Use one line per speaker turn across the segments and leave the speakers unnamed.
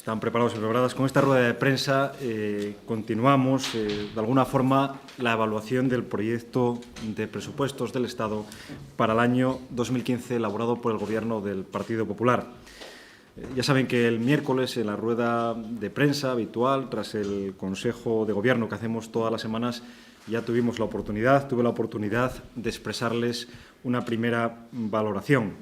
Están preparados y preparadas. Con esta rueda de prensa continuamos, de alguna forma, la evaluación del proyecto de presupuestos del Estado para el año 2015 elaborado por el Gobierno del Partido Popular. Ya saben que el miércoles, en la rueda de prensa habitual, tras el Consejo de Gobierno que hacemos todas las semanas, ya tuve la oportunidad de expresarles una primera valoración.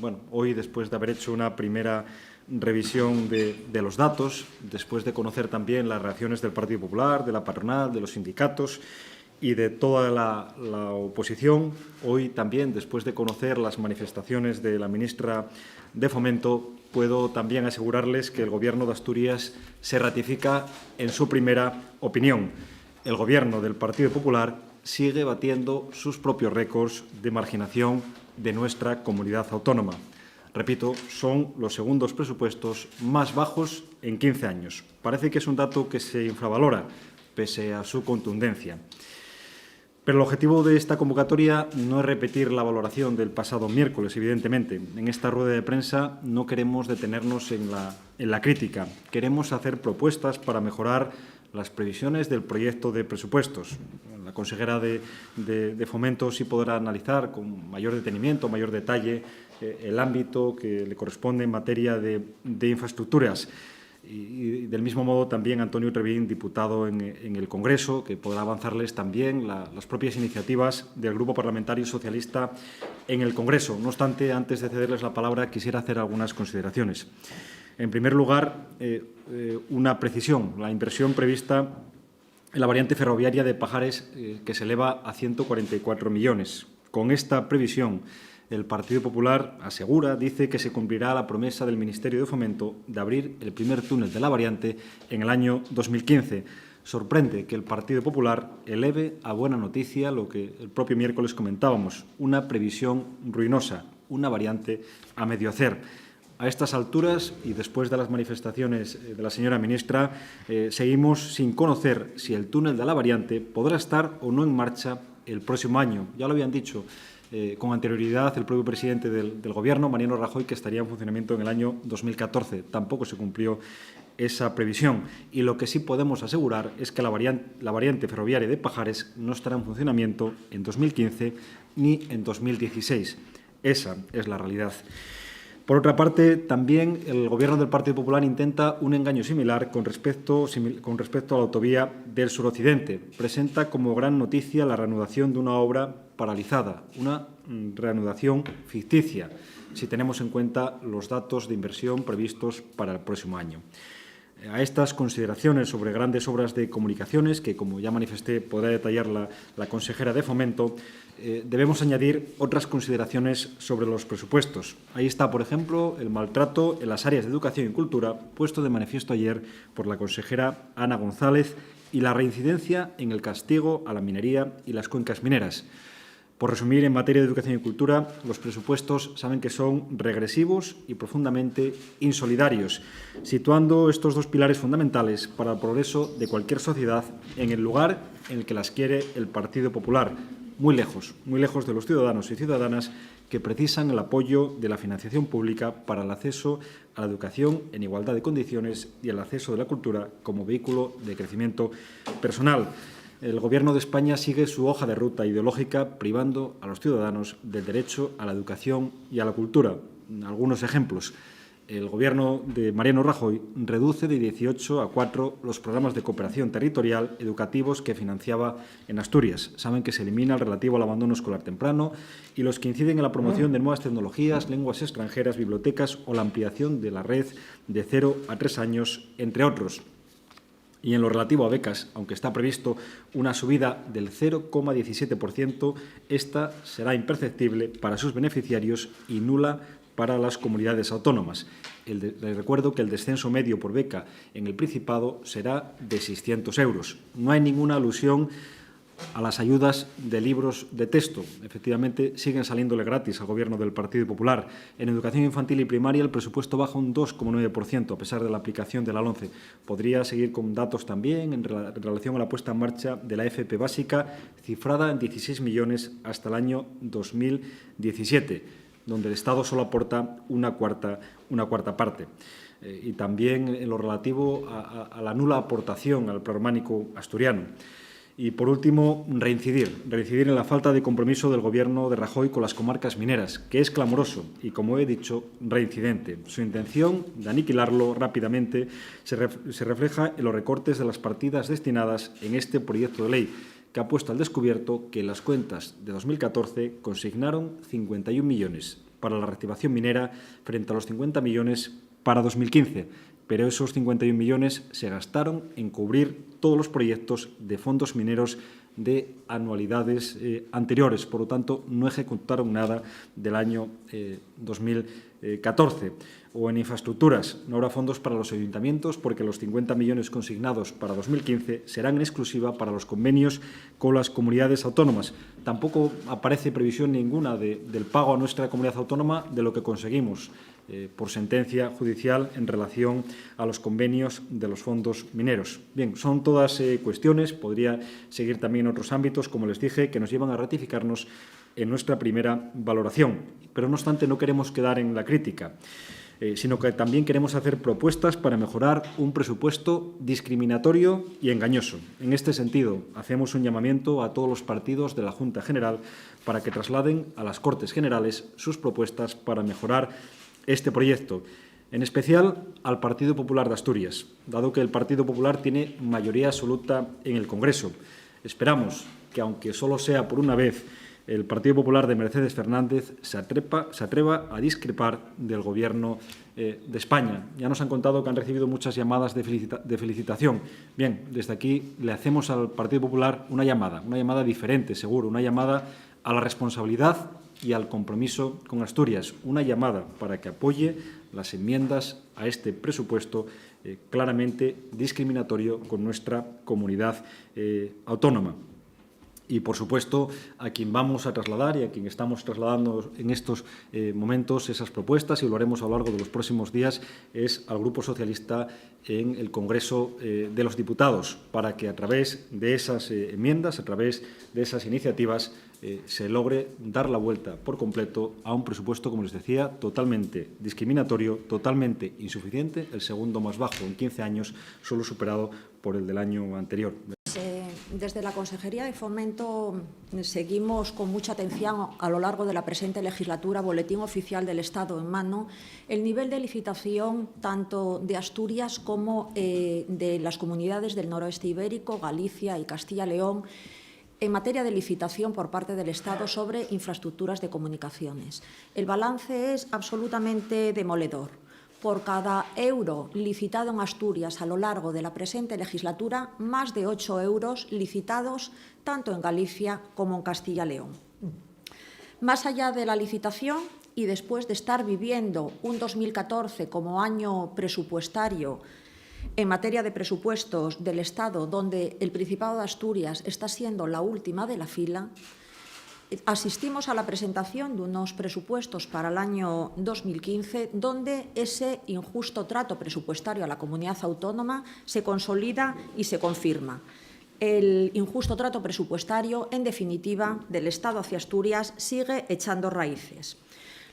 Bueno, hoy, después de haber hecho una primera revisión de los datos, después de conocer también las reacciones del Partido Popular, de la patronal, de los sindicatos y de toda la oposición, hoy también, después de conocer las manifestaciones de la ministra de Fomento, puedo también asegurarles que el Gobierno de Asturias se ratifica en su primera opinión. El Gobierno del Partido Popular sigue batiendo sus propios récords de marginación de nuestra comunidad autónoma. Repito, son los segundos presupuestos más bajos en 15 años. Parece que es un dato que se infravalora, pese a su contundencia. Pero el objetivo de esta convocatoria no es repetir la valoración del pasado miércoles, evidentemente. En esta rueda de prensa no queremos detenernos en la crítica. Queremos hacer propuestas para mejorar las previsiones del proyecto de presupuestos. La consejera de Fomento sí podrá analizar con mayor detenimiento, mayor detalle, el ámbito que le corresponde en materia de infraestructuras. Y del mismo modo también Antonio Trevín, diputado en el Congreso, que podrá avanzarles también las propias iniciativas del Grupo Parlamentario Socialista en el Congreso. No obstante, antes de cederles la palabra, quisiera hacer algunas consideraciones. En primer lugar, una precisión. La inversión prevista en la variante ferroviaria de Pajares, que se eleva a 144 millones. Con esta previsión, el Partido Popular dice que se cumplirá la promesa del Ministerio de Fomento de abrir el primer túnel de la variante en el año 2015. Sorprende que el Partido Popular eleve a buena noticia lo que el propio miércoles comentábamos, una previsión ruinosa, una variante a medio hacer. A estas alturas, y después de las manifestaciones de la señora ministra, seguimos sin conocer si el túnel de la variante podrá estar o no en marcha el próximo año. Ya lo habían dicho con anterioridad el propio presidente del Gobierno, Mariano Rajoy, que estaría en funcionamiento en el año 2014. Tampoco se cumplió esa previsión. Y lo que sí podemos asegurar es que la variante ferroviaria de Pajares no estará en funcionamiento en 2015 ni en 2016. Esa es la realidad. Por otra parte, también el Gobierno del Partido Popular intenta un engaño similar con respecto a la autovía del suroccidente. Presenta como gran noticia la reanudación de una obra paralizada, una reanudación ficticia, si tenemos en cuenta los datos de inversión previstos para el próximo año. A estas consideraciones sobre grandes obras de comunicaciones, que, como ya manifesté, podrá detallar la consejera de Fomento, debemos añadir otras consideraciones sobre los presupuestos. Ahí está, por ejemplo, el maltrato en las áreas de educación y cultura, puesto de manifiesto ayer por la consejera Ana González, y la reincidencia en el castigo a la minería y las cuencas mineras. Por resumir, en materia de educación y cultura, los presupuestos saben que son regresivos y profundamente insolidarios, situando estos dos pilares fundamentales para el progreso de cualquier sociedad en el lugar en el que las quiere el Partido Popular, muy lejos de los ciudadanos y ciudadanas que precisan el apoyo de la financiación pública para el acceso a la educación en igualdad de condiciones y el acceso de la cultura como vehículo de crecimiento personal. El Gobierno de España sigue su hoja de ruta ideológica privando a los ciudadanos del derecho a la educación y a la cultura. Algunos ejemplos. El Gobierno de Mariano Rajoy reduce de 18 a 4 los programas de cooperación territorial educativos que financiaba en Asturias. Saben que se elimina el relativo al abandono escolar temprano y los que inciden en la promoción de nuevas tecnologías, lenguas extranjeras, bibliotecas o la ampliación de la red de 0 a 3 años, entre otros. Y en lo relativo a becas, aunque está previsto una subida del 0,17%, esta será imperceptible para sus beneficiarios y nula para las comunidades autónomas. Les recuerdo que el descenso medio por beca en el Principado será de 600 euros. No hay ninguna alusión a las ayudas de libros de texto. Efectivamente, siguen saliéndole gratis al Gobierno del Partido Popular. En educación infantil y primaria el presupuesto baja un 2,9%, a pesar de la aplicación de la LOMCE. Podría seguir con datos también en relación a la puesta en marcha de la FP básica, cifrada en 16 millones hasta el año 2017, donde el Estado solo aporta una cuarta parte. y también en lo relativo a la nula aportación al prerrománico asturiano. Y, por último, reincidir en la falta de compromiso del Gobierno de Rajoy con las comarcas mineras, que es clamoroso y, como he dicho, reincidente. Su intención de aniquilarlo rápidamente se refleja en los recortes de las partidas destinadas en este proyecto de ley, que ha puesto al descubierto que las cuentas de 2014 consignaron 51 millones para la reactivación minera frente a los 50 millones para 2015. Pero esos 51 millones se gastaron en cubrir todos los proyectos de fondos mineros de anualidades anteriores. Por lo tanto, no ejecutaron nada del año 2014. O en infraestructuras, no habrá fondos para los ayuntamientos porque los 50 millones consignados para 2015 serán en exclusiva para los convenios con las comunidades autónomas. Tampoco aparece previsión ninguna del pago a nuestra comunidad autónoma de lo que conseguimos por sentencia judicial en relación a los convenios de los fondos mineros. Bien, son todas cuestiones, podría seguir también en otros ámbitos, como les dije, que nos llevan a ratificarnos en nuestra primera valoración. Pero, no obstante, no queremos quedar en la crítica, sino que también queremos hacer propuestas para mejorar un presupuesto discriminatorio y engañoso. En este sentido, hacemos un llamamiento a todos los partidos de la Junta General para que trasladen a las Cortes Generales sus propuestas para mejorar este proyecto, en especial al Partido Popular de Asturias, dado que el Partido Popular tiene mayoría absoluta en el Congreso. Esperamos que, aunque solo sea por una vez, el Partido Popular de Mercedes Fernández se atreva a discrepar del Gobierno de España. Ya nos han contado que han recibido muchas llamadas de felicitación. Bien, desde aquí le hacemos al Partido Popular una llamada diferente, seguro, una llamada a la responsabilidad y al compromiso con Asturias, una llamada para que apoye las enmiendas a este presupuesto claramente discriminatorio con nuestra comunidad autónoma. Y, por supuesto, a quien vamos a trasladar y a quien estamos trasladando en estos momentos esas propuestas, y lo haremos a lo largo de los próximos días, es al Grupo Socialista en el Congreso de los Diputados, para que a través de esas enmiendas, a través de esas iniciativas, se logre dar la vuelta por completo a un presupuesto, como les decía, totalmente discriminatorio, totalmente insuficiente, el segundo más bajo en 15 años, solo superado por el del año anterior.
Desde la Consejería de Fomento seguimos con mucha atención a lo largo de la presente legislatura, Boletín Oficial del Estado en mano, el nivel de licitación tanto de Asturias como de las comunidades del noroeste ibérico, Galicia y Castilla y León, en materia de licitación por parte del Estado sobre infraestructuras de comunicaciones. El balance es absolutamente demoledor. Por cada euro licitado en Asturias a lo largo de la presente legislatura, más de 8 euros licitados tanto en Galicia como en Castilla y León. Más allá de la licitación, y después de estar viviendo un 2014 como año presupuestario en materia de presupuestos del Estado, donde el Principado de Asturias está siendo la última de la fila, asistimos a la presentación de unos presupuestos para el año 2015, donde ese injusto trato presupuestario a la comunidad autónoma se consolida y se confirma. El injusto trato presupuestario, en definitiva, del Estado hacia Asturias sigue echando raíces.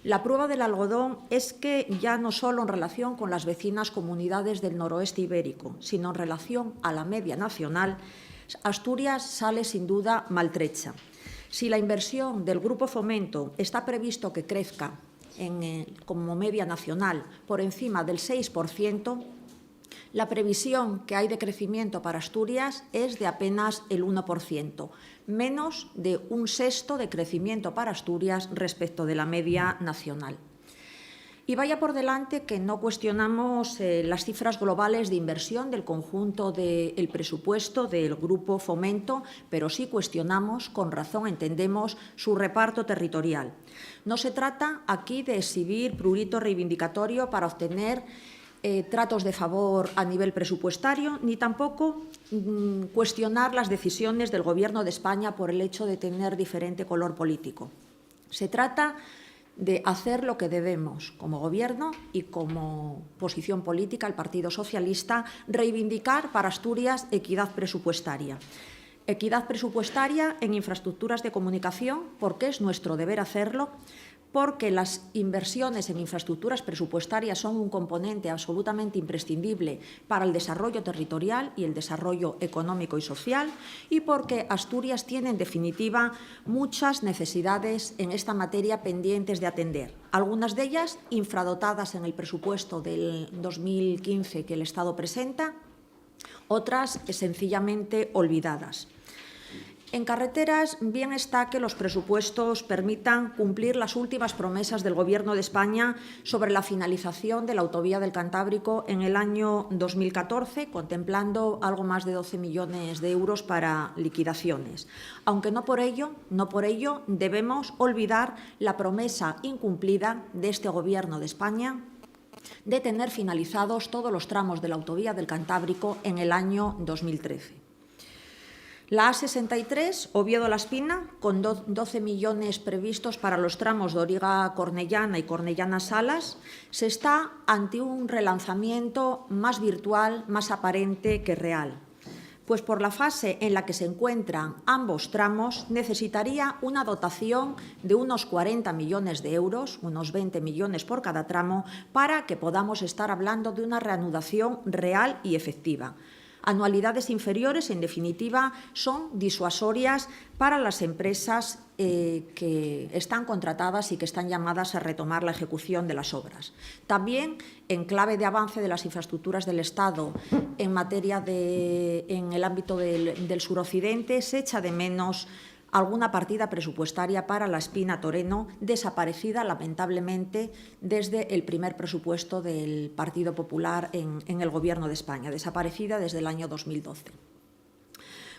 La prueba del algodón es que ya no solo en relación con las vecinas comunidades del noroeste ibérico, sino en relación a la media nacional, Asturias sale sin duda maltrecha. Si la inversión del Grupo Fomento está previsto que crezca como media nacional por encima del 6%, la previsión que hay de crecimiento para Asturias es de apenas el 1%, menos de un sexto de crecimiento para Asturias respecto de la media nacional. Y vaya por delante que no cuestionamos las cifras globales de inversión del conjunto del presupuesto del Grupo Fomento, pero sí cuestionamos, con razón entendemos, su reparto territorial. No se trata aquí de exhibir prurito reivindicatorio para obtener tratos de favor a nivel presupuestario, ni tampoco cuestionar las decisiones del Gobierno de España por el hecho de tener diferente color político. Se trata de hacer lo que debemos como Gobierno y como posición política, el Partido Socialista, reivindicar para Asturias equidad presupuestaria. Equidad presupuestaria en infraestructuras de comunicación, porque es nuestro deber hacerlo, porque las inversiones en infraestructuras presupuestarias son un componente absolutamente imprescindible para el desarrollo territorial y el desarrollo económico y social, y porque Asturias tiene, en definitiva, muchas necesidades en esta materia pendientes de atender. Algunas de ellas infradotadas en el presupuesto del 2015 que el Estado presenta, otras sencillamente olvidadas. En carreteras, bien está que los presupuestos permitan cumplir las últimas promesas del Gobierno de España sobre la finalización de la autovía del Cantábrico en el año 2014, contemplando algo más de 12 millones de euros para liquidaciones. Aunque no por ello debemos olvidar la promesa incumplida de este Gobierno de España de tener finalizados todos los tramos de la autovía del Cantábrico en el año 2013. La A63, Oviedo-La Espina, con 12 millones previstos para los tramos de Origa-Cornellana y Cornellana-Salas, se está ante un relanzamiento más virtual, más aparente que real. Pues por la fase en la que se encuentran ambos tramos, necesitaría una dotación de unos 40 millones de euros, unos 20 millones por cada tramo, para que podamos estar hablando de una reanudación real y efectiva. Anualidades inferiores, en definitiva, son disuasorias para las empresas que están contratadas y que están llamadas a retomar la ejecución de las obras. También, en clave de avance de las infraestructuras del Estado en materia en el ámbito del suroccidente, se echa de menos alguna partida presupuestaria para la Espina-Toreno, desaparecida lamentablemente desde el primer presupuesto del Partido Popular en el Gobierno de España, desaparecida desde el año 2012.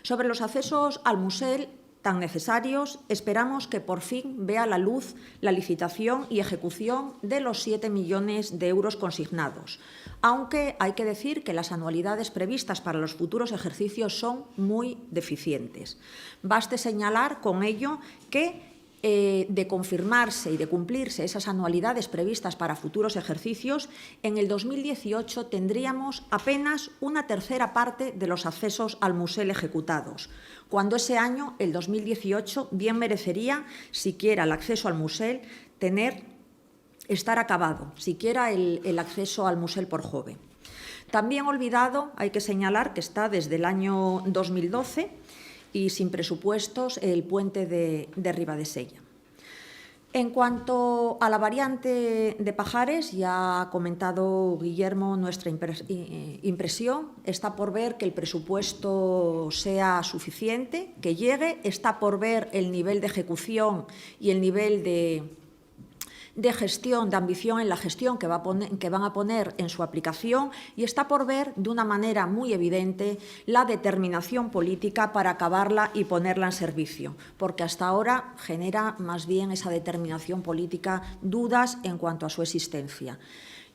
Sobre los accesos al Musel, tan necesarios, esperamos que por fin vea la luz la licitación y ejecución de los 7 millones de euros consignados, aunque hay que decir que las anualidades previstas para los futuros ejercicios son muy deficientes. Baste señalar con ello que de confirmarse y de cumplirse esas anualidades previstas para futuros ejercicios, en el 2018 tendríamos apenas una tercera parte de los accesos al Musel ejecutados, cuando ese año, el 2018, bien merecería siquiera el acceso al Musel estar acabado, siquiera el acceso al Musel por Jove. También olvidado, hay que señalar que está desde el año 2012 y sin presupuestos el puente de Ribadesella. En cuanto a la variante de Pajares, ya ha comentado Guillermo nuestra impresión. Está por ver que el presupuesto sea suficiente, que llegue. Está por ver el nivel de ejecución y el nivel de gestión, de ambición en la gestión que van a poner en su aplicación, y está por ver de una manera muy evidente la determinación política para acabarla y ponerla en servicio, porque hasta ahora genera más bien esa determinación política dudas en cuanto a su existencia.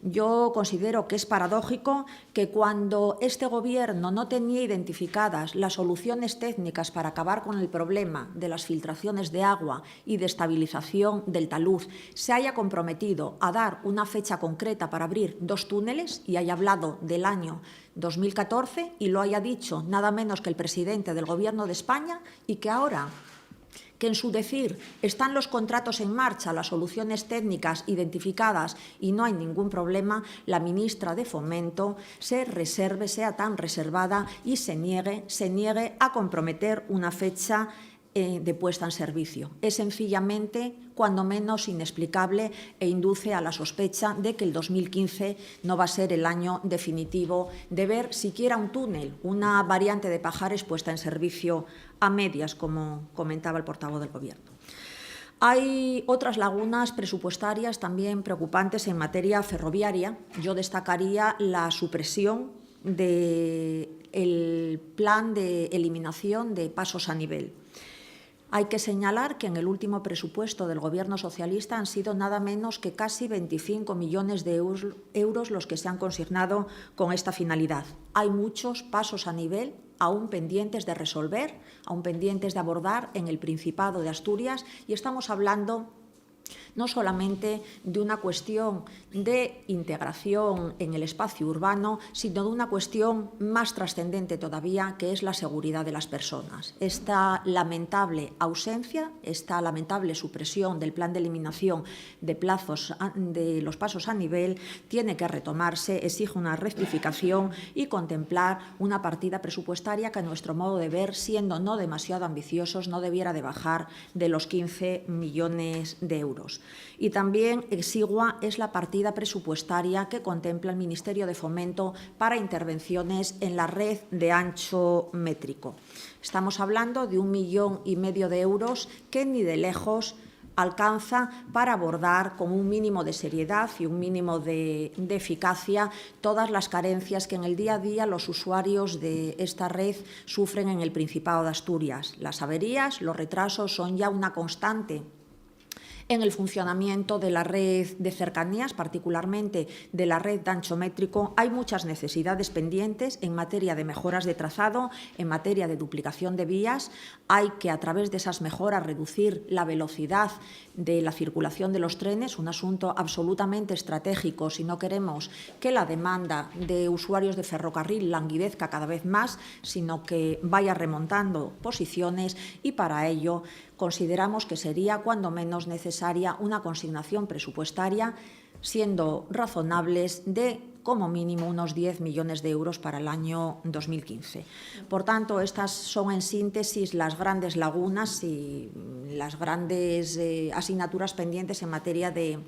Yo considero que es paradójico que cuando este Gobierno no tenía identificadas las soluciones técnicas para acabar con el problema de las filtraciones de agua y de estabilización del talud, se haya comprometido a dar una fecha concreta para abrir 2 túneles y haya hablado del año 2014 y lo haya dicho nada menos que el presidente del Gobierno de España, y que ahora que en su decir están los contratos en marcha, las soluciones técnicas identificadas y no hay ningún problema, la ministra de Fomento sea tan reservada y se niegue a comprometer una fecha de puesta en servicio. Es sencillamente, cuando menos, inexplicable e induce a la sospecha de que el 2015 no va a ser el año definitivo de ver siquiera un túnel, una variante de Pajares puesta en servicio a medias, como comentaba el portavoz del Gobierno. Hay otras lagunas presupuestarias también preocupantes en materia ferroviaria. Yo destacaría la supresión del plan de eliminación de pasos a nivel. Hay que señalar que en el último presupuesto del Gobierno socialista han sido nada menos que casi 25 millones de euros los que se han consignado con esta finalidad. Hay muchos pasos a nivel aún pendientes de resolver, aún pendientes de abordar en el Principado de Asturias, y estamos hablando no solamente de una cuestión de integración en el espacio urbano, sino de una cuestión más trascendente todavía, que es la seguridad de las personas. Esta lamentable ausencia, esta lamentable supresión del plan de eliminación de plazos de los pasos a nivel tiene que retomarse, exige una rectificación y contemplar una partida presupuestaria que, a nuestro modo de ver, siendo no demasiado ambiciosos, no debiera de bajar de los 15 millones de euros. Y también exigua es la partida presupuestaria que contempla el Ministerio de Fomento para intervenciones en la red de ancho métrico. Estamos hablando de 1,5 millones de euros que ni de lejos alcanza para abordar con un mínimo de seriedad y un mínimo de eficacia todas las carencias que en el día a día los usuarios de esta red sufren en el Principado de Asturias. Las averías, los retrasos son ya una constante en el funcionamiento de la red de cercanías, particularmente de la red de ancho métrico. Hay muchas necesidades pendientes en materia de mejoras de trazado, en materia de duplicación de vías. Hay que, a través de esas mejoras, reducir la velocidad de la circulación de los trenes, un asunto absolutamente estratégico si no queremos que la demanda de usuarios de ferrocarril languidezca cada vez más, sino que vaya remontando posiciones, y para ello consideramos que sería cuando menos necesaria una consignación presupuestaria, siendo razonables, de como mínimo unos 10 millones de euros para el año 2015. Por tanto, estas son en síntesis las grandes lagunas y las grandes asignaturas pendientes en materia de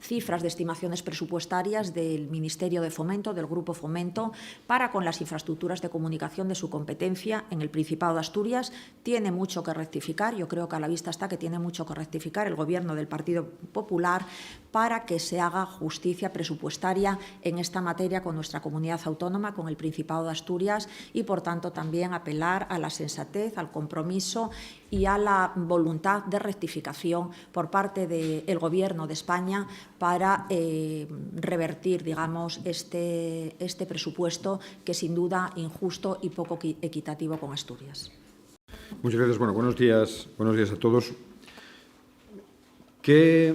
cifras de estimaciones presupuestarias del Ministerio de Fomento, del Grupo Fomento, para con las infraestructuras de comunicación de su competencia en el Principado de Asturias. Tiene mucho que rectificar, yo creo que a la vista está que tiene mucho que rectificar el Gobierno del Partido Popular para que se haga justicia presupuestaria en esta materia con nuestra comunidad autónoma, con el Principado de Asturias, y por tanto también apelar a la sensatez, al compromiso y a la voluntad de rectificación por parte del Gobierno de España para revertir, digamos, este presupuesto, que sin duda injusto y poco equitativo con Asturias.
Muchas gracias. Bueno, buenos días a todos. ¿Qué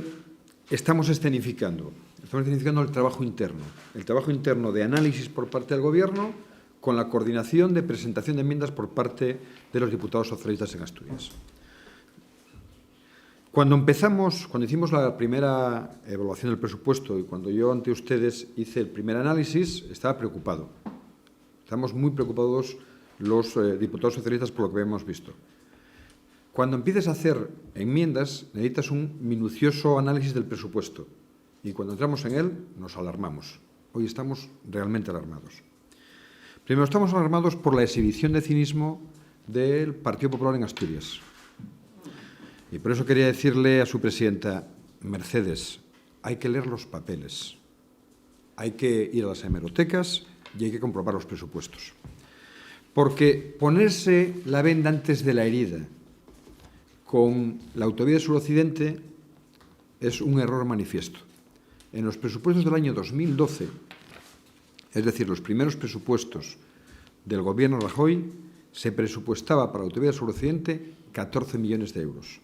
estamos escenificando? Estamos escenificando el trabajo interno de análisis por parte del Gobierno, con la coordinación de presentación de enmiendas por parte de los diputados socialistas en Asturias. Cuando hicimos la primera evaluación del presupuesto y cuando yo ante ustedes hice el primer análisis, estaba preocupado. Estamos muy preocupados los diputados socialistas por lo que habíamos visto. Cuando empieces a hacer enmiendas, necesitas un minucioso análisis del presupuesto. Y cuando entramos en él, nos alarmamos. Hoy estamos realmente alarmados. Primero, estamos alarmados por la exhibición de cinismo del Partido Popular en Asturias. Y por eso quería decirle a su presidenta, Mercedes, hay que leer los papeles, hay que ir a las hemerotecas y hay que comprobar los presupuestos. Porque ponerse la venda antes de la herida con la autovía sur-occidente es un error manifiesto. En los presupuestos del año 2012, es decir, los primeros presupuestos del Gobierno Rajoy, se presupuestaba para la autovía sur-occidente 14 millones de euros.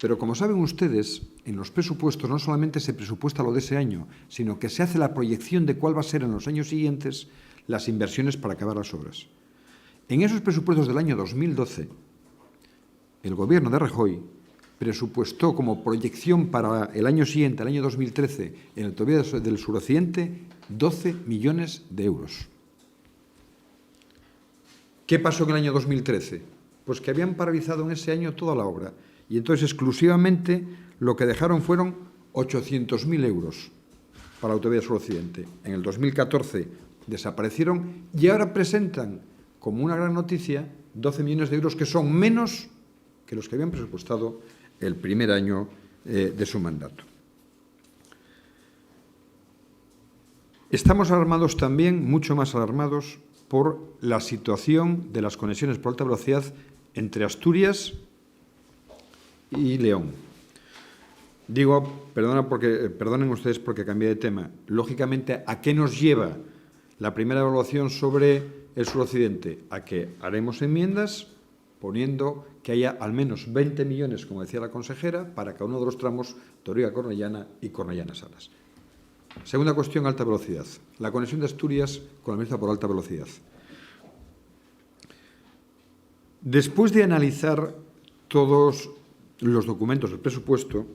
Pero, como saben ustedes, en los presupuestos no solamente se presupuesta lo de ese año, sino que se hace la proyección de cuál va a ser en los años siguientes las inversiones para acabar las obras. En esos presupuestos del año 2012, el Gobierno de Rajoy presupuestó como proyección para el año siguiente, el año 2013, en la autovía del suroccidente, 12 millones de euros. ¿Qué pasó en el año 2013? Pues que habían paralizado en ese año toda la obra. Y entonces, exclusivamente, lo que dejaron fueron 800.000 euros para la autovía suroccidente. En el 2014 desaparecieron y ahora presentan como una gran noticia 12 millones de euros, que son menos que los que habían presupuestado el primer año de su mandato. Estamos alarmados también, mucho más alarmados, por la situación de las conexiones por alta velocidad entre Asturias y León. Digo, perdonen ustedes porque cambié de tema. Lógicamente, ¿a qué nos lleva la primera evaluación sobre el suroccidente? A que haremos enmiendas poniendo que haya al menos 20 millones, como decía la consejera, para cada uno de los tramos Toriga-Cornellana y Cornellana-Salas. Segunda cuestión, alta velocidad. La conexión de Asturias con la mesa por alta velocidad. Después de analizar todos los documentos del presupuesto,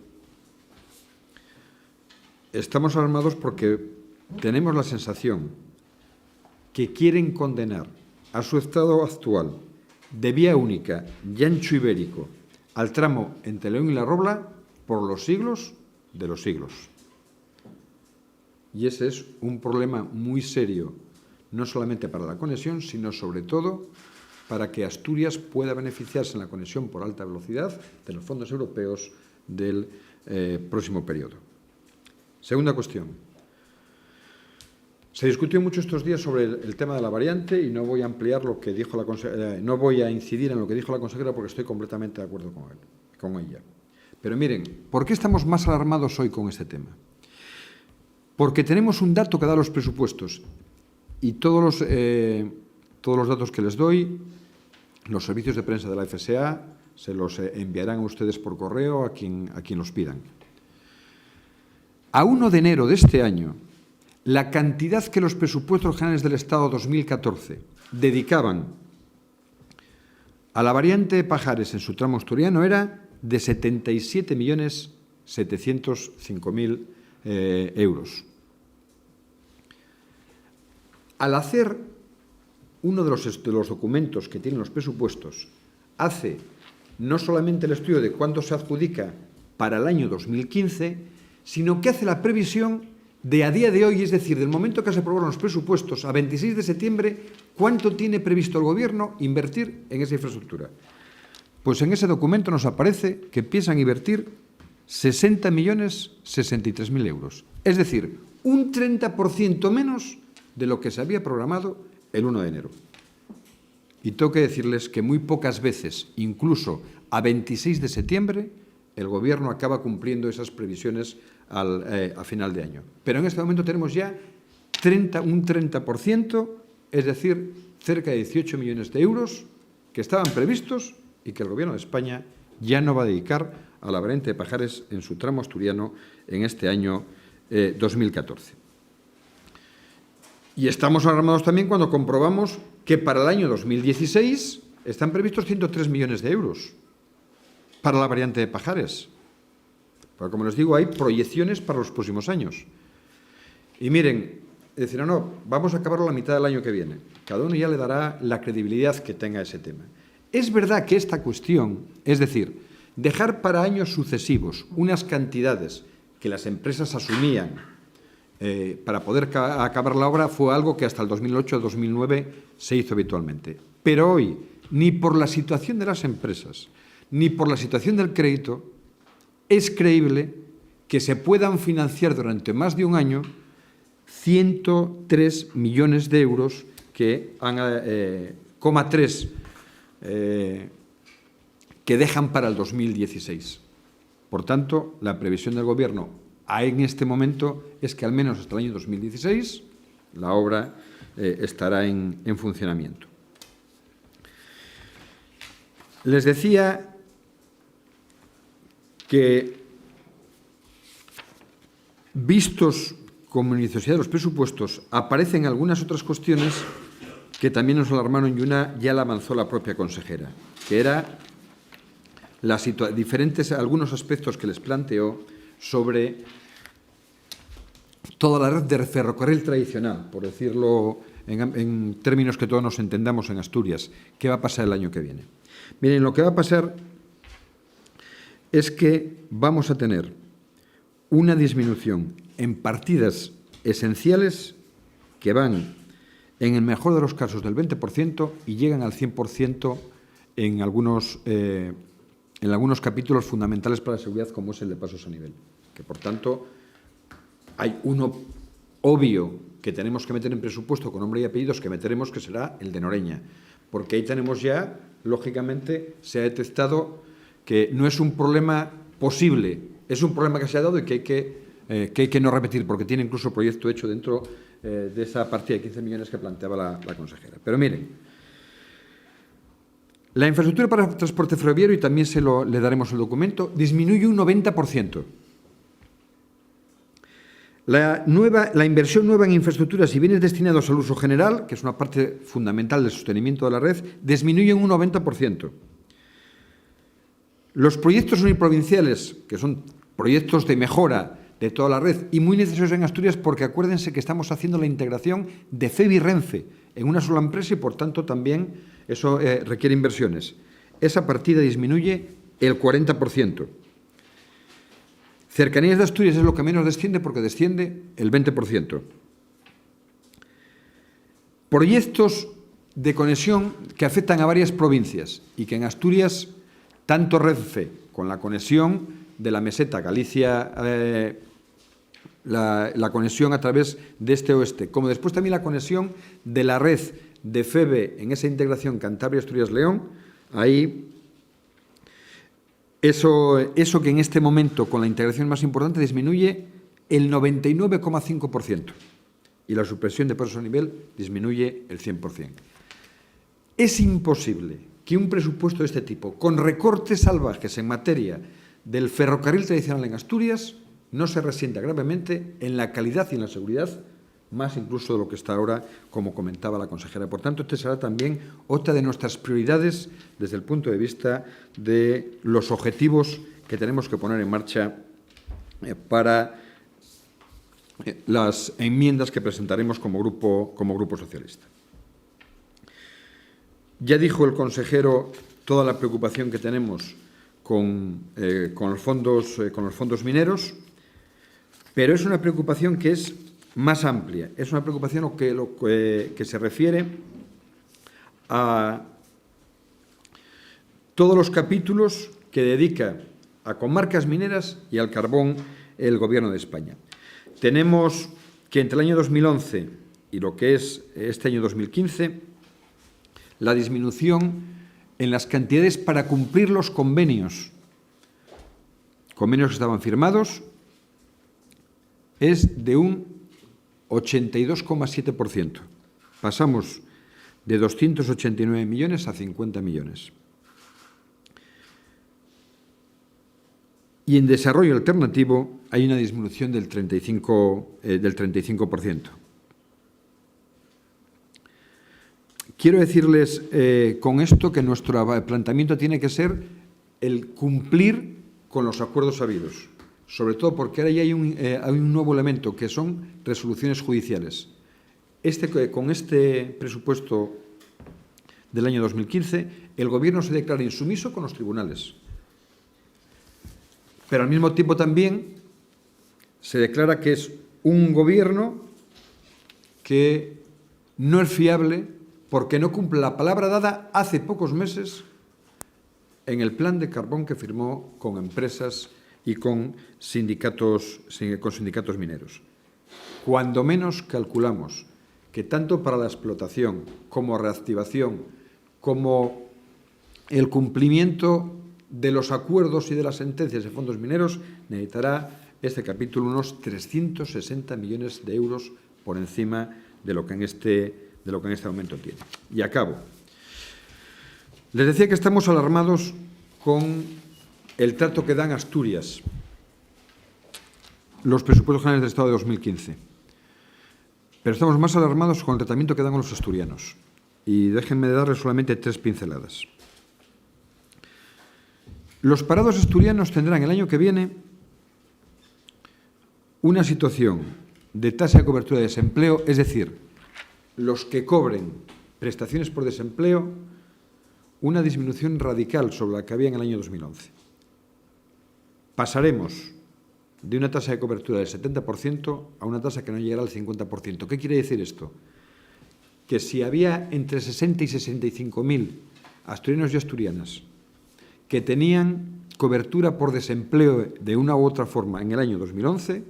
estamos alarmados porque tenemos la sensación que quieren condenar a su estado actual de vía única y ancho ibérico al tramo entre León y La Robla por los siglos de los siglos. Y ese es un problema muy serio, no solamente para la conexión, sino sobre todo para que Asturias pueda beneficiarse en la conexión por alta velocidad de los fondos europeos del próximo periodo. Segunda cuestión. Se discutió mucho estos días sobre el tema de la variante y no voy a ampliar lo que dijo la consejera, no voy a incidir en lo que dijo la consejera porque estoy completamente de acuerdo con ella. Pero miren, ¿por qué estamos más alarmados hoy con este tema? Porque tenemos un dato que da los presupuestos y todos los datos que les doy, los servicios de prensa de la FSA se los enviarán a ustedes por correo a quien los pidan. A 1 de enero de este año, la cantidad que los presupuestos generales del Estado 2014 dedicaban a la variante de Pajares en su tramo asturiano era de 77.705.000 euros. Al hacer uno de los documentos que tienen los presupuestos, hace no solamente el estudio de cuánto se adjudica para el año 2015, sino que hace la previsión de a día de hoy, es decir, del momento que se aprobaron los presupuestos a 26 de septiembre, cuánto tiene previsto el Gobierno invertir en esa infraestructura. Pues en ese documento nos aparece que piensan invertir 60.063.000 euros. Es decir, un 30% menos de lo que se había programado el 1 de enero. Y tengo que decirles que muy pocas veces, incluso a 26 de septiembre, el Gobierno acaba cumpliendo esas previsiones a final de año. Pero en este momento tenemos ya un 30%, es decir, cerca de 18 millones de euros que estaban previstos y que el Gobierno de España ya no va a dedicar a la variante de Pajares en su tramo asturiano en este año 2014. Y estamos alarmados también cuando comprobamos que para el año 2016 están previstos 103 millones de euros para la variante de Pajares. Pero como les digo, hay proyecciones para los próximos años. Y miren, decir, no, vamos a acabarlo a la mitad del año que viene. Cada uno ya le dará la credibilidad que tenga ese tema. Es verdad que esta cuestión, es decir, dejar para años sucesivos unas cantidades que las empresas asumían para poder acabar la obra fue algo que hasta el 2008-2009 se hizo habitualmente. Pero hoy, ni por la situación de las empresas, ni por la situación del crédito, es creíble que se puedan financiar durante más de un año 103 millones de euros que dejan para el 2016. Por tanto, la previsión del Gobierno en este momento es que al menos hasta el año 2016 la obra estará en funcionamiento. Les decía que, vistos como necesidad de los presupuestos, aparecen algunas otras cuestiones que también nos alarmaron y una ya la avanzó la propia consejera, que era algunos aspectos que les planteó sobre toda la red de ferrocarril tradicional, por decirlo en términos que todos nos entendamos en Asturias. ¿Qué va a pasar el año que viene? Miren, lo que va a pasar es que vamos a tener una disminución en partidas esenciales que van, en el mejor de los casos, del 20% y llegan al 100% en algunos capítulos fundamentales para la seguridad, como es el de pasos a nivel. Que, por tanto, hay uno obvio que tenemos que meter en presupuesto con nombre y apellidos que meteremos, que será el de Noreña. Porque ahí tenemos ya, lógicamente, se ha detectado que no es un problema posible, es un problema que se ha dado y que hay que no repetir, porque tiene incluso proyecto hecho dentro de esa partida de 15 millones que planteaba la consejera. Pero miren, La infraestructura para transporte ferroviario, y también le daremos el documento, disminuye un 90%. La inversión nueva en infraestructuras y bienes destinados al uso general, que es una parte fundamental del sostenimiento de la red, disminuye un 90%. Los proyectos uniprovinciales, que son proyectos de mejora de toda la red y muy necesarios en Asturias, porque acuérdense que estamos haciendo la integración de FEB y Renfe en una sola empresa y, por tanto, también eso requiere inversiones. Esa partida disminuye el 40%. Cercanías de Asturias es lo que menos desciende, porque desciende el 20%. Proyectos de conexión que afectan a varias provincias y que en Asturias, tanto Renfe con la conexión de la meseta Galicia, la conexión a través de este-oeste, como después también la conexión de la red de FEBE en esa integración Cantabria-Asturias-León, ahí eso que en este momento, con la integración más importante, disminuye el 99,5% y la supresión de pesos a nivel disminuye el 100%. Es imposible que un presupuesto de este tipo, con recortes salvajes en materia del ferrocarril tradicional en Asturias, no se resienta gravemente en la calidad y en la seguridad, más incluso de lo que está ahora, como comentaba la consejera. Por tanto, este será también otra de nuestras prioridades desde el punto de vista de los objetivos que tenemos que poner en marcha para las enmiendas que presentaremos como Grupo Socialista. Ya dijo el consejero toda la preocupación que tenemos con los fondos mineros, pero es una preocupación que es más amplia. Es una preocupación que se refiere a todos los capítulos que dedica a comarcas mineras y al carbón el Gobierno de España. Tenemos que entre el año 2011 y lo que es este año 2015, la disminución en las cantidades para cumplir los convenios que estaban firmados, es de un 82,7%. Pasamos de 289 millones a 50 millones. Y en desarrollo alternativo hay una disminución del 35%. Quiero decirles con esto que nuestro planteamiento tiene que ser el cumplir con los acuerdos habidos, sobre todo porque ahora ya hay un nuevo elemento, que son resoluciones judiciales. Con este presupuesto del año 2015, el Gobierno se declara insumiso con los tribunales, pero al mismo tiempo también se declara que es un Gobierno que no es fiable porque no cumple la palabra dada hace pocos meses en el plan de carbón que firmó con empresas y con sindicatos mineros. Cuando menos calculamos que tanto para la explotación como reactivación, como el cumplimiento de los acuerdos y de las sentencias de fondos mineros, necesitará este capítulo unos 360 millones de euros por encima de lo que en este momento tiene. Y acabo. Les decía que estamos alarmados con el trato que dan a Asturias los presupuestos generales del Estado de 2015. Pero estamos más alarmados con el tratamiento que dan a los asturianos. Y déjenme darles solamente 3 pinceladas. Los parados asturianos tendrán el año que viene una situación de tasa de cobertura de desempleo, es decir, los que cobren prestaciones por desempleo, una disminución radical sobre la que había en el año 2011. Pasaremos de una tasa de cobertura del 70% a una tasa que no llegará al 50%. ¿Qué quiere decir esto? Que si había entre 60 y 65.000 asturianos y asturianas que tenían cobertura por desempleo de una u otra forma en el año 2011,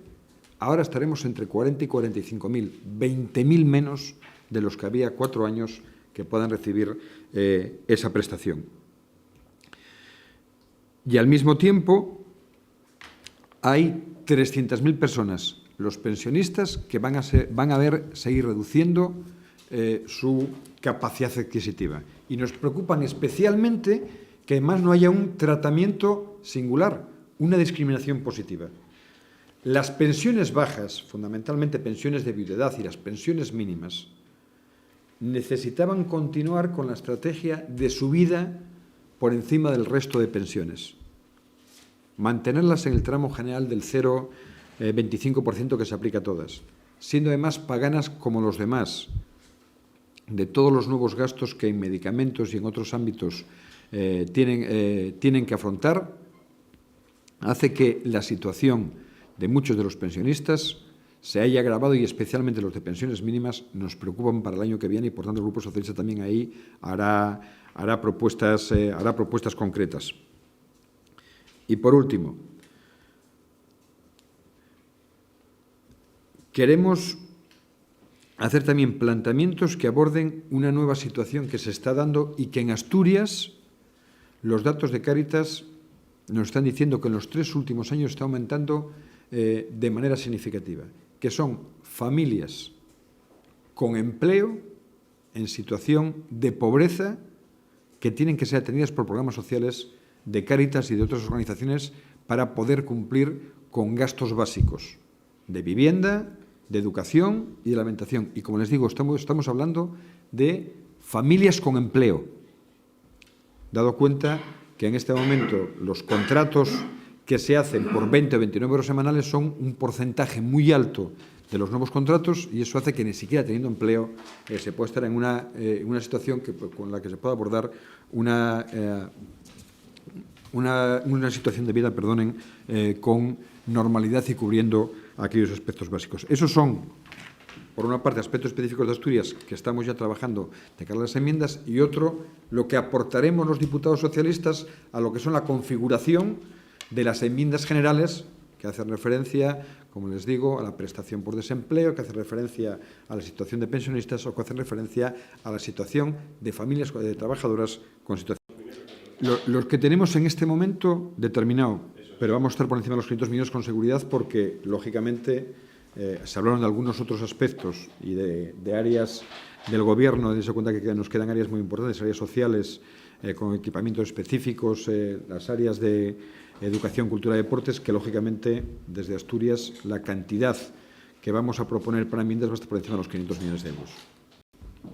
ahora estaremos entre 40 y 45.000, 20.000 menos de los que había 4 años que puedan recibir esa prestación. Y al mismo tiempo hay 300.000 personas, los pensionistas, que van a ver seguir reduciendo su capacidad adquisitiva. y nos preocupan especialmente que además no haya un tratamiento singular, una discriminación positiva. Las pensiones bajas, fundamentalmente pensiones de viudedad y las pensiones mínimas, necesitaban continuar con la estrategia de subida por encima del resto de pensiones. Mantenerlas en el tramo general del 0,25% que se aplica a todas, siendo además paganas como los demás de todos los nuevos gastos que en medicamentos y en otros ámbitos tienen que afrontar, hace que la situación de muchos de los pensionistas se haya agravado y especialmente los de pensiones mínimas nos preocupan para el año que viene y, por tanto, el Grupo Socialista también ahí hará propuestas concretas. Y, por último, queremos hacer también planteamientos que aborden una nueva situación que se está dando y que en Asturias los datos de Cáritas nos están diciendo que en los 3 últimos años está aumentando de manera significativa, que son familias con empleo en situación de pobreza que tienen que ser atendidas por programas sociales de Cáritas y de otras organizaciones para poder cumplir con gastos básicos de vivienda, de educación y de alimentación. Y, como les digo, estamos hablando de familias con empleo, dado cuenta que en este momento los contratos que se hacen por 20 o 29 euros semanales son un porcentaje muy alto de los nuevos contratos y eso hace que ni siquiera teniendo empleo se pueda estar en una situación con la que se pueda abordar una situación de vida, con normalidad y cubriendo aquellos aspectos básicos. Esos son, por una parte, aspectos específicos de Asturias que estamos ya trabajando de cara a las enmiendas y otro, lo que aportaremos los diputados socialistas a lo que son la configuración de las enmiendas generales que hacen referencia, como les digo, a la prestación por desempleo, que hacen referencia a la situación de pensionistas o que hacen referencia a la situación de familias de trabajadoras con situación. Los que tenemos en este momento determinado, pero vamos a estar por encima de los 500 millones con seguridad porque, lógicamente, se hablaron de algunos otros aspectos y de áreas del Gobierno, dense cuenta que nos quedan áreas muy importantes, áreas sociales, con equipamientos específicos, las áreas de educación, cultura y deportes, que, lógicamente, desde Asturias, la cantidad que vamos a proponer para enmiendas va a estar por encima de los 500 millones de euros.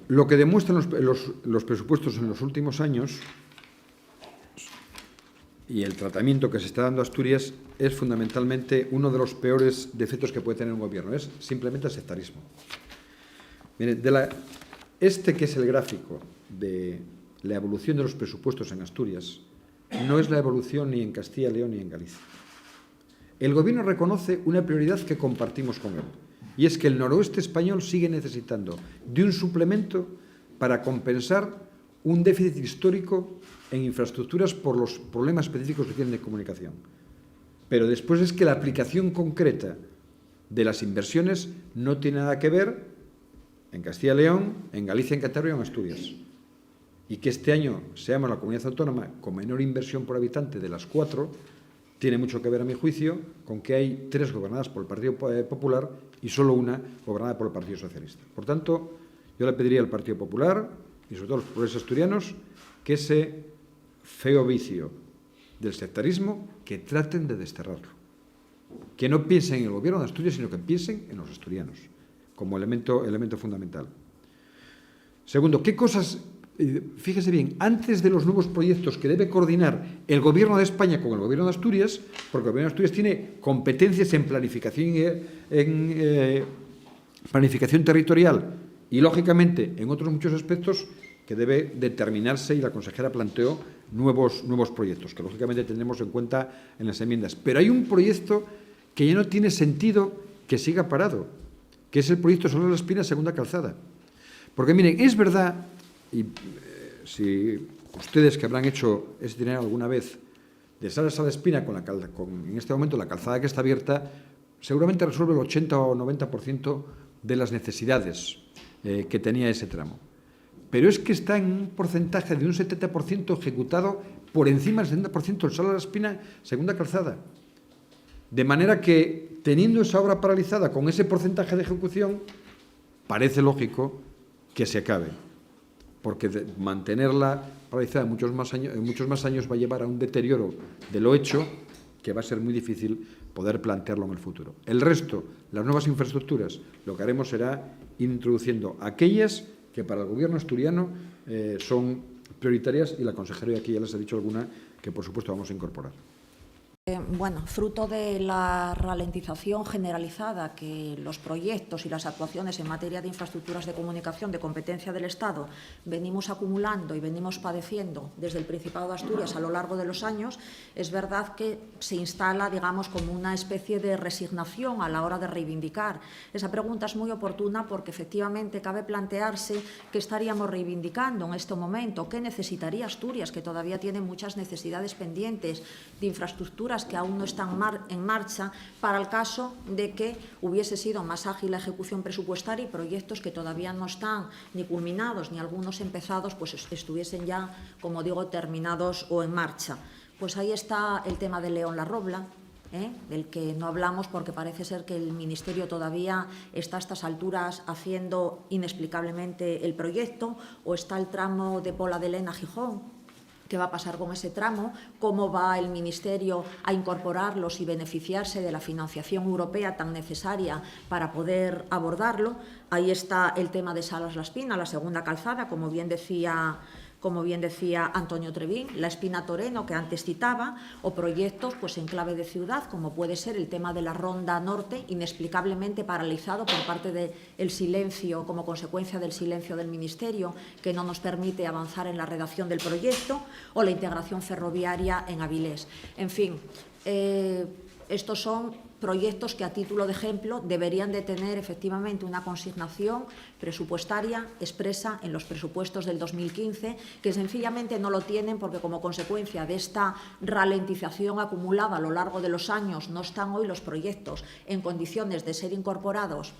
Lo que demuestran los presupuestos en los últimos años y el tratamiento que se está dando a Asturias es fundamentalmente uno de los peores defectos que puede tener un gobierno, es simplemente el sectarismo. Miren, este que es el gráfico de la evolución de los presupuestos en Asturias no es la evolución ni en Castilla y León ni en Galicia. El gobierno reconoce una prioridad que compartimos con él y es que el noroeste español sigue necesitando de un suplemento para compensar un déficit histórico en infraestructuras por los problemas específicos que tienen de comunicación. Pero después es que la aplicación concreta de las inversiones no tiene nada que ver en Castilla y León, en Galicia, en Cantabria o en Asturias. Y que este año seamos la comunidad autónoma con menor inversión por habitante de las 4, tiene mucho que ver, a mi juicio, con que hay 3 gobernadas por el Partido Popular y solo una gobernada por el Partido Socialista. Por tanto, yo le pediría al Partido Popular y sobre todo a los populares asturianos que ese feo vicio del sectarismo, que traten de desterrarlo. Que no piensen en el gobierno de Asturias, sino que piensen en los asturianos, como elemento fundamental. Segundo, ¿qué cosas, fíjese bien, antes de los nuevos proyectos que debe coordinar el Gobierno de España con el Gobierno de Asturias, porque el Gobierno de Asturias tiene competencias en planificación territorial y, lógicamente, en otros muchos aspectos que debe determinarse, y la consejera planteó nuevos proyectos, que lógicamente tendremos en cuenta en las enmiendas. Pero hay un proyecto que ya no tiene sentido que siga parado, que es el proyecto Solar de la Espina, segunda calzada. Porque, miren, es verdad, y si ustedes que habrán hecho ese itinerario alguna vez, de Salas a la Espina, en este momento la calzada que está abierta, seguramente resuelve el 80 o 90% de las necesidades que tenía ese tramo. Pero es que está en un porcentaje de un 70% ejecutado por encima del 70% el Salas a la Espina, segunda calzada. De manera que, teniendo esa obra paralizada con ese porcentaje de ejecución, parece lógico que se acabe. porque mantenerla paralizada en muchos más años va a llevar a un deterioro de lo hecho que va a ser muy difícil poder plantearlo en el futuro. El resto, las nuevas infraestructuras, lo que haremos será ir introduciendo aquellas que para el Gobierno asturiano son prioritarias, y la consejera aquí ya les ha dicho alguna que, por supuesto, vamos a incorporar.
Bueno, fruto de la ralentización generalizada que los proyectos y las actuaciones en materia de infraestructuras de comunicación de competencia del Estado venimos acumulando y venimos padeciendo desde el Principado de Asturias a lo largo de los años, es verdad que se instala, digamos, como una especie de resignación a la hora de reivindicar. Esa pregunta es muy oportuna porque efectivamente cabe plantearse qué estaríamos reivindicando en este momento, qué necesitaría Asturias, que todavía tiene muchas necesidades pendientes de infraestructuras que aún no están en marcha, para el caso de que hubiese sido más ágil la ejecución presupuestaria y proyectos que todavía no están ni culminados ni algunos empezados, pues estuviesen ya, como digo, terminados o en marcha. Pues ahí está el tema de León La Robla, del que no hablamos porque parece ser que el Ministerio todavía está a estas alturas haciendo inexplicablemente el proyecto, o está el tramo de Pola de Lena a Gijón. ¿Qué va a pasar con ese tramo? ¿Cómo va el Ministerio a incorporarlos y beneficiarse de la financiación europea tan necesaria para poder abordarlo? Ahí está el tema de Salas La Espina, la segunda calzada, como bien decía Antonio Trevín, la Espina Toreno, que antes citaba, o proyectos pues, en clave de ciudad, como puede ser el tema de la Ronda Norte, inexplicablemente paralizado por parte del silencio, como consecuencia del silencio del Ministerio, que no nos permite avanzar en la redacción del proyecto, o la integración ferroviaria en Avilés. En fin, estos son proyectos que, a título de ejemplo, deberían de tener efectivamente una consignación presupuestaria expresa en los presupuestos del 2015, que sencillamente no lo tienen porque, como consecuencia de esta ralentización acumulada a lo largo de los años, no están hoy los proyectos en condiciones de ser incorporados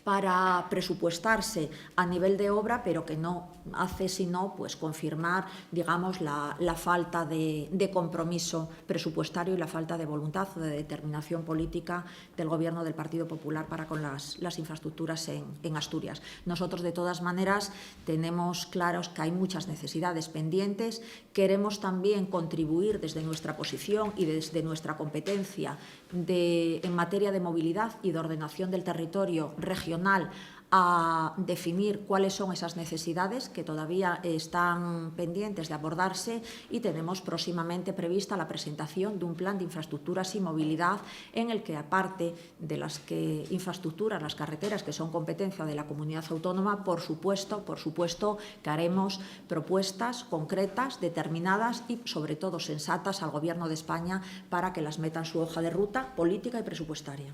para presupuestarse a nivel de obra, pero que no hace sino pues, confirmar, digamos, la falta de compromiso presupuestario y la falta de voluntad o de determinación política del Gobierno del Partido Popular para con las infraestructuras en Asturias. Nosotros, de todas maneras, tenemos claros que hay muchas necesidades pendientes. Queremos también contribuir desde nuestra posición y desde nuestra competencia en materia de movilidad y de ordenación del territorio regional a definir cuáles son esas necesidades que todavía están pendientes de abordarse, y tenemos próximamente prevista la presentación de un plan de infraestructuras y movilidad en el que, aparte de las infraestructuras, las carreteras que son competencia de la comunidad autónoma, por supuesto que haremos propuestas concretas, determinadas y sobre todo sensatas al Gobierno de España para que las meta en su hoja de ruta política y presupuestaria.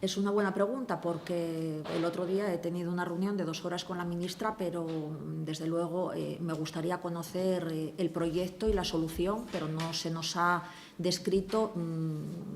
Es una buena pregunta porque el otro día he tenido una reunión de 2 horas con la ministra, pero desde luego me gustaría conocer el proyecto y la solución, pero no se nos ha descrito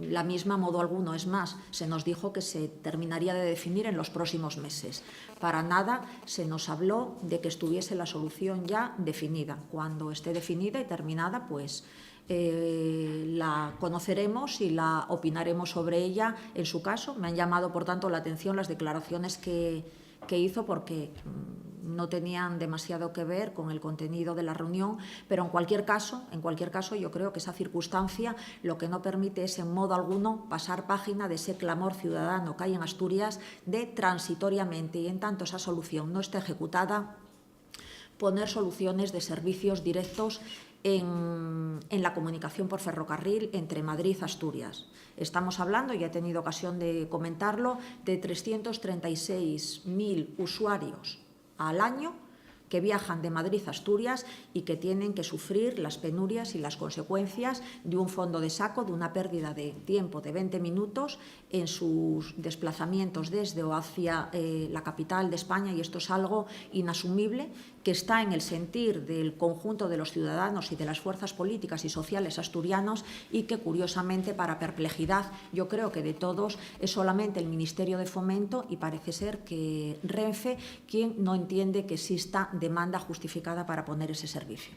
la misma a modo alguno. Es más, se nos dijo que se terminaría de definir en los próximos meses. Para nada se nos habló de que estuviese la solución ya definida. Cuando esté definida y terminada, pues la conoceremos y la opinaremos sobre ella en su caso. Me han llamado, por tanto, la atención las declaraciones que hizo, porque no tenían demasiado que ver con el contenido de la reunión, pero en cualquier caso yo creo que esa circunstancia lo que no permite es en modo alguno pasar página de ese clamor ciudadano que hay en Asturias de transitoriamente, y en tanto esa solución no está ejecutada, poner soluciones de servicios directos en la comunicación por ferrocarril entre Madrid y Asturias. Estamos hablando, ya he tenido ocasión de comentarlo, de 336.000 usuarios al año que viajan de Madrid a Asturias y que tienen que sufrir las penurias y las consecuencias de un fondo de saco, de una pérdida de tiempo de 20 minutos en sus desplazamientos desde o hacia la capital de España, y esto es algo inasumible, que está en el sentir del conjunto de los ciudadanos y de las fuerzas políticas y sociales asturianos, y que, curiosamente, para perplejidad, yo creo que de todos, es solamente el Ministerio de Fomento y parece ser que Renfe quien no entiende que exista demanda justificada para poner ese servicio.